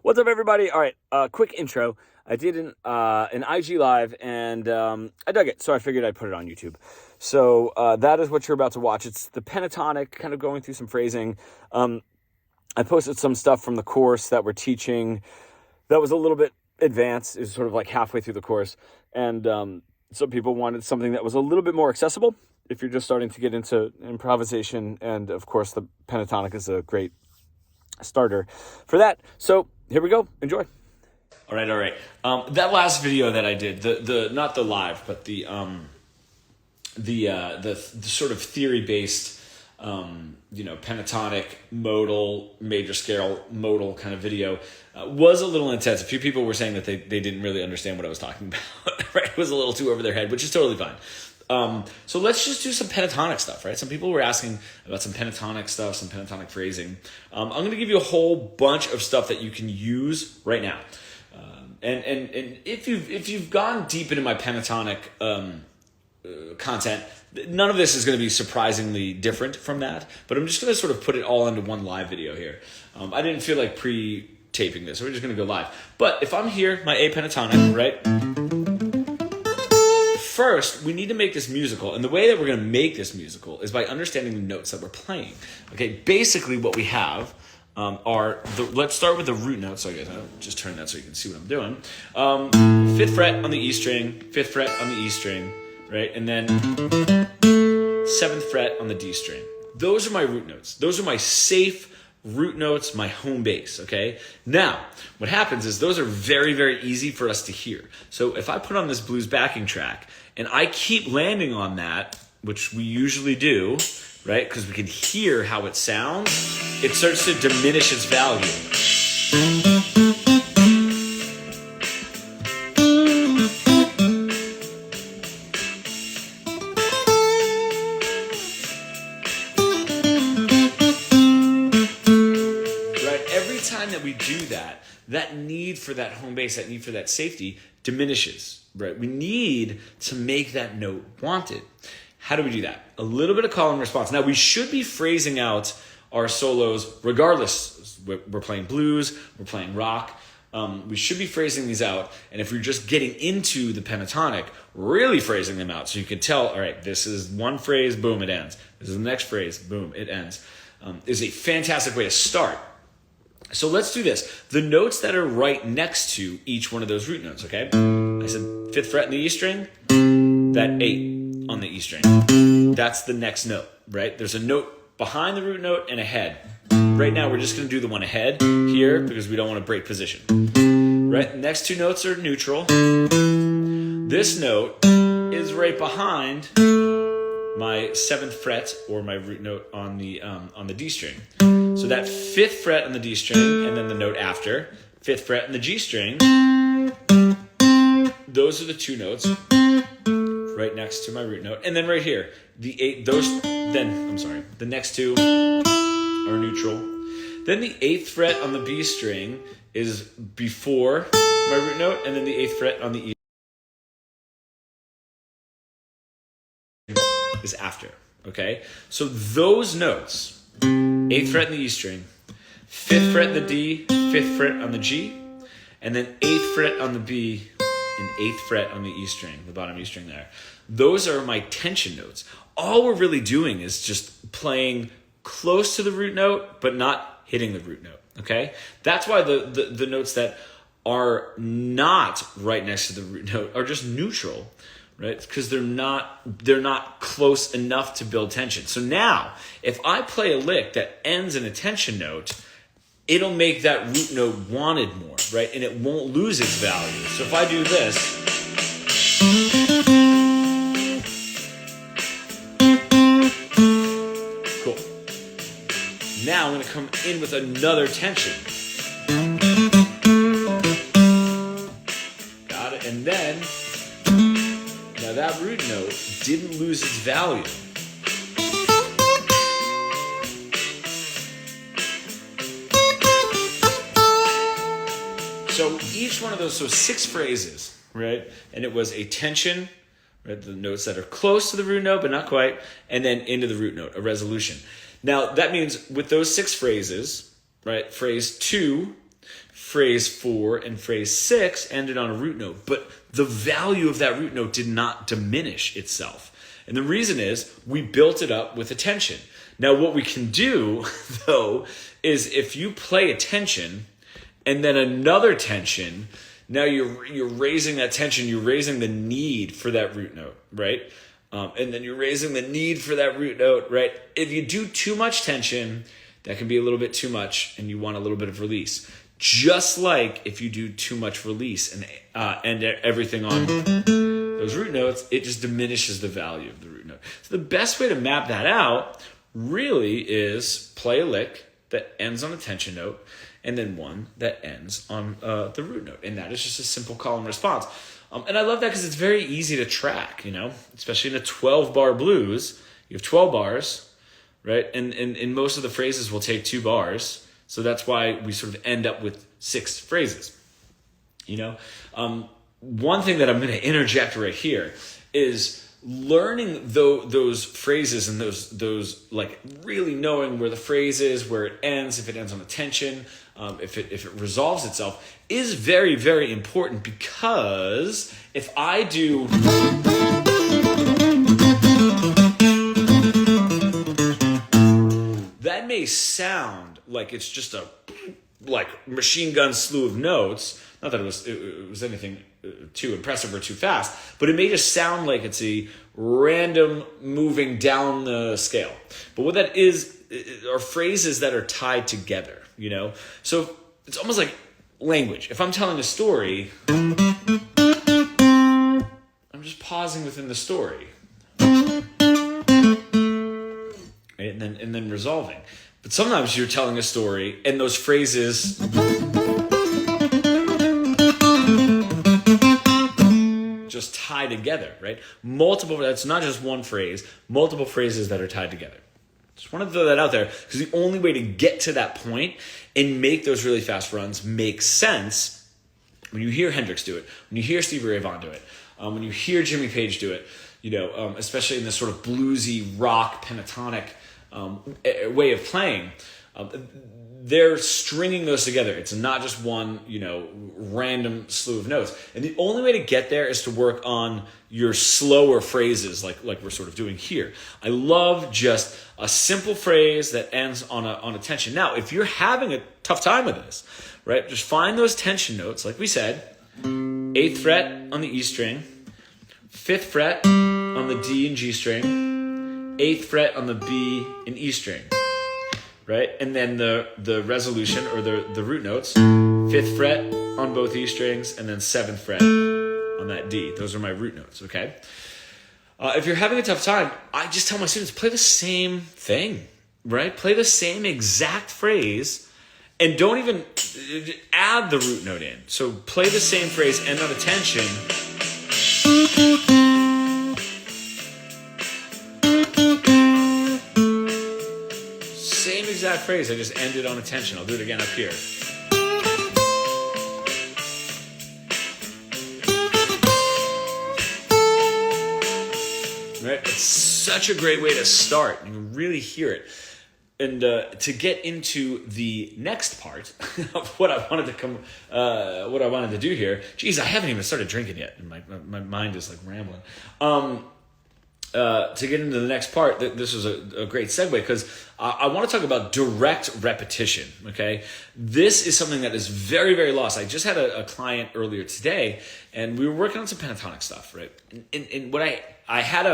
What's up, everybody? All right, quick intro. I did an IG live, and I dug it, so I figured I'd put it on YouTube. So that is what you're about to watch. It's the pentatonic, kind of going through some phrasing. I posted some stuff from the course that we're teaching that was a little bit advanced. It was sort of like halfway through the course, and some people wanted something that was a little bit more accessible if you're just starting to get into improvisation. And of course, the pentatonic is a great starter for that. So here we go. Enjoy. All right. That last video that I did, the not the live, but the sort of theory based, pentatonic, modal, major scale, modal kind of video was a little intense. A few people were saying that they didn't really understand what I was talking about. Right, it was a little too over their head, which is totally fine. So let's just do some pentatonic stuff, right? Some people were asking about some pentatonic stuff, some pentatonic phrasing. I'm going to give you a whole bunch of stuff that you can use right now. And if you've gone deep into my pentatonic content, none of this is going to be surprisingly different from that. But I'm just going to sort of put it all into one live video here. I didn't feel like pre-taping this, so we're just going to go live. But if I'm here, my A pentatonic, right? First, we need to make this musical, and the way that we're going to make this musical is by understanding the notes that we're playing. Okay, basically what we have let's start with the root notes. So I guess I'll just turn that so you can see what I'm doing. 5th fret on the E string, 5th fret on the E string, right? And then 7th fret on the D string. Those are my root notes. Those are my safe root notes, my home base, okay? Now, what happens is those are very, very easy for us to hear. So if I put on this blues backing track and I keep landing on that, which we usually do, right? Because we can hear how it sounds, it starts to diminish its value. That we do that need for that home base, that need for that safety diminishes, right? We need to make that note wanted. How do we do that? A little bit of call and response. Now, we should be phrasing out our solos regardless. We're playing blues, we're playing rock. We should be phrasing these out. And if we're just getting into the pentatonic, really phrasing them out so you can tell, all right, this is one phrase, boom, it ends. This is the next phrase, boom, it ends, is a fantastic way to start. So let's do this. The notes that are right next to each one of those root notes, okay? I said 5th fret in the E string, that 8 on the E string. That's the next note, right? There's a note behind the root note and ahead. Right now, we're just going to do the one ahead here because we don't want to break position. Right? The next two notes are neutral. This note is right behind my 7th fret or my root note on the D string. So that 5th fret on the D string and then the note after, 5th fret on the G string, those are the two notes right next to my root note. And then right here, the next two are neutral. Then the 8th fret on the B string is before my root note, and then the 8th fret on the E is after, okay? So those notes, 8th fret in the E string, 5th fret in the D, 5th fret on the G, and then 8th fret on the B, and 8th fret on the E string, the bottom E string there. Those are my tension notes. All we're really doing is just playing close to the root note, but not hitting the root note, okay? That's why the notes that are not right next to the root note are just neutral, right? Because they're not close enough to build tension. So now, if I play a lick that ends in a tension note, it'll make that root note wanted more, right? And it won't lose its value. So if I do this, cool. Now I'm going to come in with another tension. Got it. And then, now that root note didn't lose its value. So each one of those, so 6 phrases, right? And it was a tension, right? The notes that are close to the root note, but not quite, and then into the root note, a resolution. Now, that means with those 6 phrases, right? Phrase 2 Phrase 4 and phrase 6 ended on a root note, but the value of that root note did not diminish itself. And the reason is we built it up with a tension. Now, what we can do, though, is if you play a tension and then another tension, now you're raising that tension, you're raising the need for that root note, right? And then you're raising the need for that root note, right? If you do too much tension, that can be a little bit too much, and you want a little bit of release. Just like if you do too much release and everything on those root notes, it just diminishes the value of the root note. So the best way to map that out really is play a lick that ends on a tension note, and then one that ends on the root note. And that is just a simple call and response. And I love that because it's very easy to track, especially in a 12-bar blues. You have 12 bars, right? And most of the phrases will take 2 bars. So that's why we sort of end up with 6 phrases. One thing that I'm going to interject right here is learning those phrases and those like really knowing where the phrase is, where it ends, if it ends on a tension, if it resolves itself, is very, very important, because if I do that may sound like it's just a machine gun slew of notes. Not that it was anything too impressive or too fast, but it may just sound like it's a random moving down the scale. But what that is are phrases that are tied together, So it's almost like language. If I'm telling a story, I'm just pausing within the story. And then resolving. But sometimes you're telling a story and those phrases just tie together, right? That's not just one phrase, multiple phrases that are tied together. Just want to throw that out there, because the only way to get to that point and make those really fast runs makes sense when you hear Hendrix do it, when you hear Stevie Ray Vaughan do it, when you hear Jimmy Page do it, especially in this sort of bluesy rock pentatonic way of playing. They're stringing those together. It's not just one, random slew of notes. And the only way to get there is to work on your slower phrases, like we're sort of doing here. I love just a simple phrase that ends on a tension. Now, if you're having a tough time with this, right, just find those tension notes, like we said, 8th fret on the E string, 5th fret on the D and G string, 8th fret on the B and E string. Right? And then the resolution, or the root notes, 5th fret on both E strings, and then 7th fret on that D. Those are my root notes, okay? If you're having a tough time, I just tell my students, play the same thing, right? Play the same exact phrase, and don't even add the root note in. So play the same phrase, end on a tension. Exact phrase, I just ended on a tension. I'll do it again up here. Right? It's such a great way to start. You can really hear it. And to get into the next part of what I wanted to do here. Geez, I haven't even started drinking yet, and my mind is like rambling. To get into the next part, this was a great segue, because I want to talk about direct repetition, okay? This is something that is very, very lost. I just had a client earlier today, and we were working on some pentatonic stuff, right? And what I had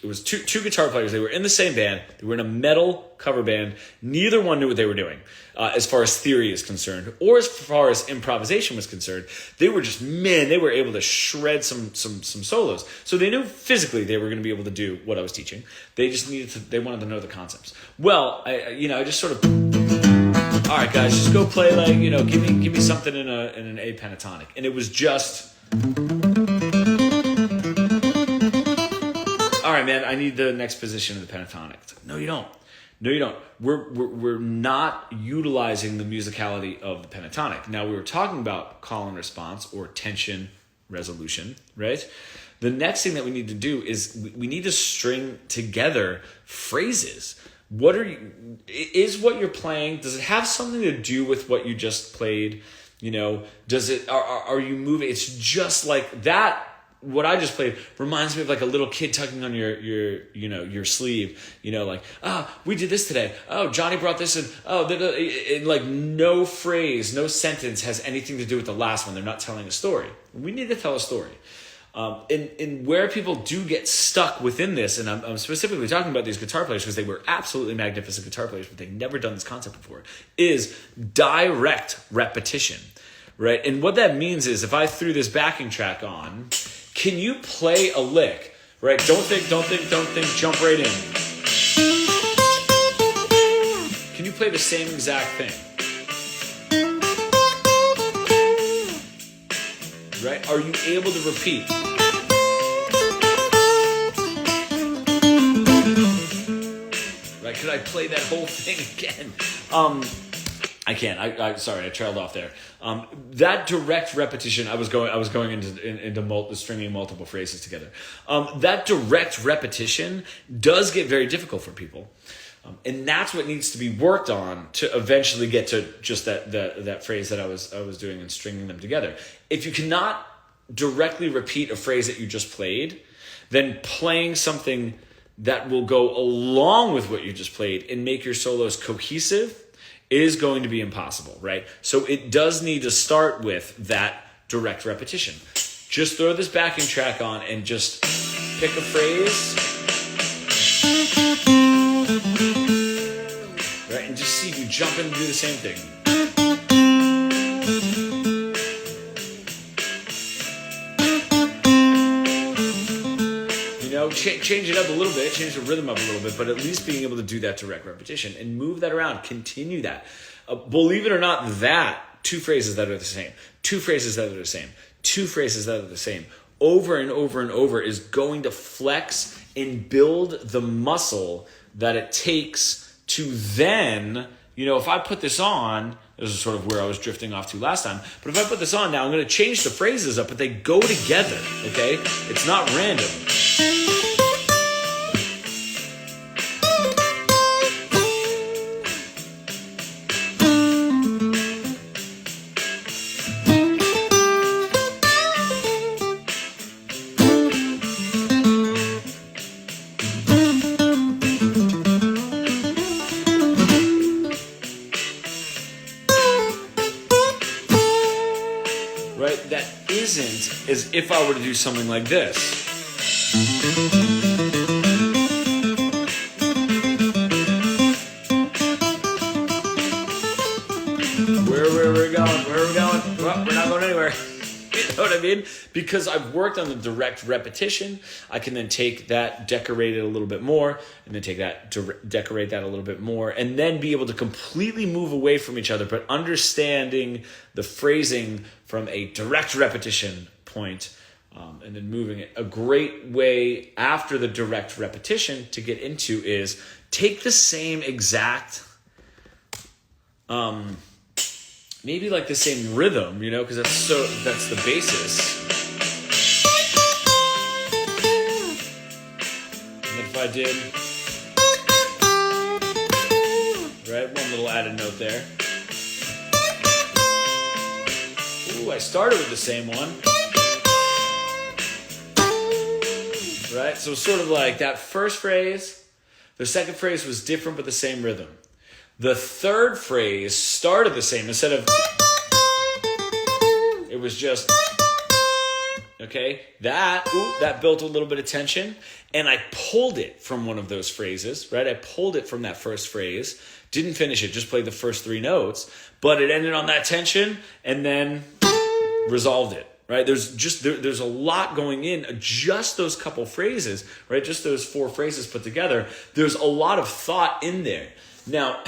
it was two guitar players. They were in the same band. They were in a metal cover band. Neither one knew what they were doing as far as theory is concerned, or as far as improvisation was concerned. They were they were able to shred some solos. So they knew physically they were going to be able to do what I was teaching. They just they wanted to know the concepts. Well, I just sort of, all right, guys, just go play give me something in an A pentatonic. And it was just, all right, man, I need the next position of the pentatonic. It's like, no, you don't. No, you don't. We're not utilizing the musicality of the pentatonic. Now, we were talking about call and response, or tension resolution, right? The next thing that we need to do is we need to string together phrases Is what you're playing, does it have something to do with what you just played? Does it, are you moving? It's just like that. What I just played reminds me of like a little kid tugging on your sleeve, like, we did this today. Oh, Johnny brought this in. Oh, like no phrase, no sentence has anything to do with the last one. They're not telling a story. We need to tell a story. And where people do get stuck within this, and I'm specifically talking about these guitar players because they were absolutely magnificent guitar players, but they've never done this concept before, is direct repetition, right? And what that means is if I threw this backing track on, can you play a lick, right? Don't think, jump right in. Can you play the same exact thing? Right? Are you able to repeat? Right? Could I play that whole thing again? I can't. I sorry, I trailed off there. That direct repetition, I was going into stringing multiple phrases together. That direct repetition does get very difficult for people. And that's what needs to be worked on to eventually get to just that phrase that I was doing and stringing them together. If you cannot directly repeat a phrase that you just played, then playing something that will go along with what you just played and make your solos cohesive is going to be impossible, right? So it does need to start with that direct repetition. Just throw this backing track on and just pick a phrase, right? And just see if you jump in and do the same thing. Change it up a little bit, change the rhythm up a little bit, but at least being able to do that direct repetition and move that around, continue that. Believe it or not, two phrases that are the same, two phrases that are the same, two phrases that are the same, over and over and over is going to flex and build the muscle that it takes to then, if I put this on, this is sort of where I was drifting off to last time, but if I put this on now, I'm going to change the phrases up, but they go together, okay? It's not random. Right? That isn't as if I were to do something like this. Where are we going? Well, we're not going anywhere. You know what I mean? Because I've worked on the direct repetition, I can then take that, decorate it a little bit more, and then take that, decorate that a little bit more, and then be able to completely move away from each other, but understanding the phrasing from a direct repetition point, and then moving it. A great way after the direct repetition to get into is take the same exact, maybe like the same rhythm, because that's the basis. And then if I did, right, one little added note there. Ooh, I started with the same one. Right, so sort of like that first phrase, the second phrase was different but the same rhythm. The third phrase started the same. Instead of, it was just, okay, that built a little bit of tension, and I pulled it from one of those phrases, right? I pulled it from that first phrase, didn't finish it, just played the first three notes, but it ended on that tension, and then resolved it, right? There's a lot going in, just those couple phrases, right? Just those four phrases put together. There's a lot of thought in there. Now,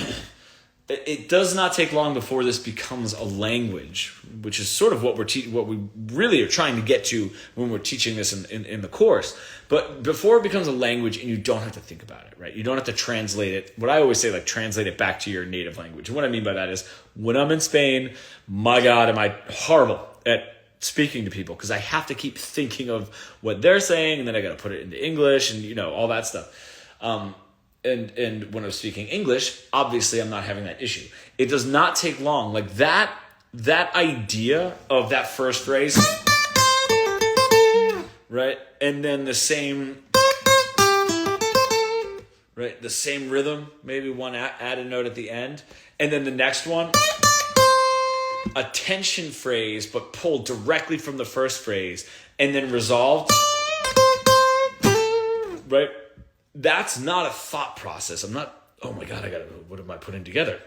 it does not take long before this becomes a language, which is sort of what we really are trying to get to when we're teaching this in the course. But before it becomes a language, and you don't have to think about it, right? You don't have to translate it. What I always say, like, translate it back to your native language. And what I mean by that is, when I'm in Spain, my God, am I horrible at speaking to people, because I have to keep thinking of what they're saying, and then I got to put it into English, and all that stuff. and when I'm speaking English, obviously I'm not having that issue. It does not take long. Like that idea of that first phrase, right? And then the same, right? The same rhythm, maybe one added note at the end. And then the next one, a tension phrase, but pulled directly from the first phrase and then resolved, right? That's not a thought process. I'm not, oh my God, what am I putting together?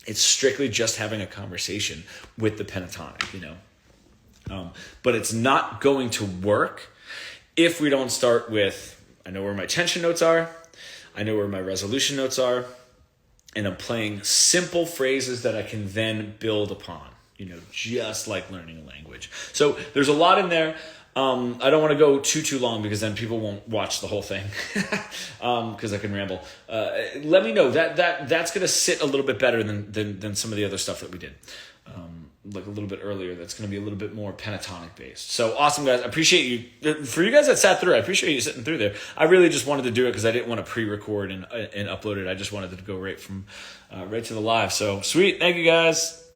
It's strictly just having a conversation with the pentatonic, but it's not going to work if we don't start with, I know where my tension notes are, I know where my resolution notes are, and I'm playing simple phrases that I can then build upon, just like learning a language. So there's a lot in there. I don't want to go too long because then people won't watch the whole thing because I can ramble. Let me know that's going to sit a little bit better than some of the other stuff that we did. Like a little bit earlier, that's going to be a little bit more pentatonic based. So awesome, guys. I appreciate you. For you guys that sat through, I appreciate you sitting through there. I really just wanted to do it because I didn't want to pre-record and upload it. I just wanted to go right to the live. So sweet. Thank you, guys.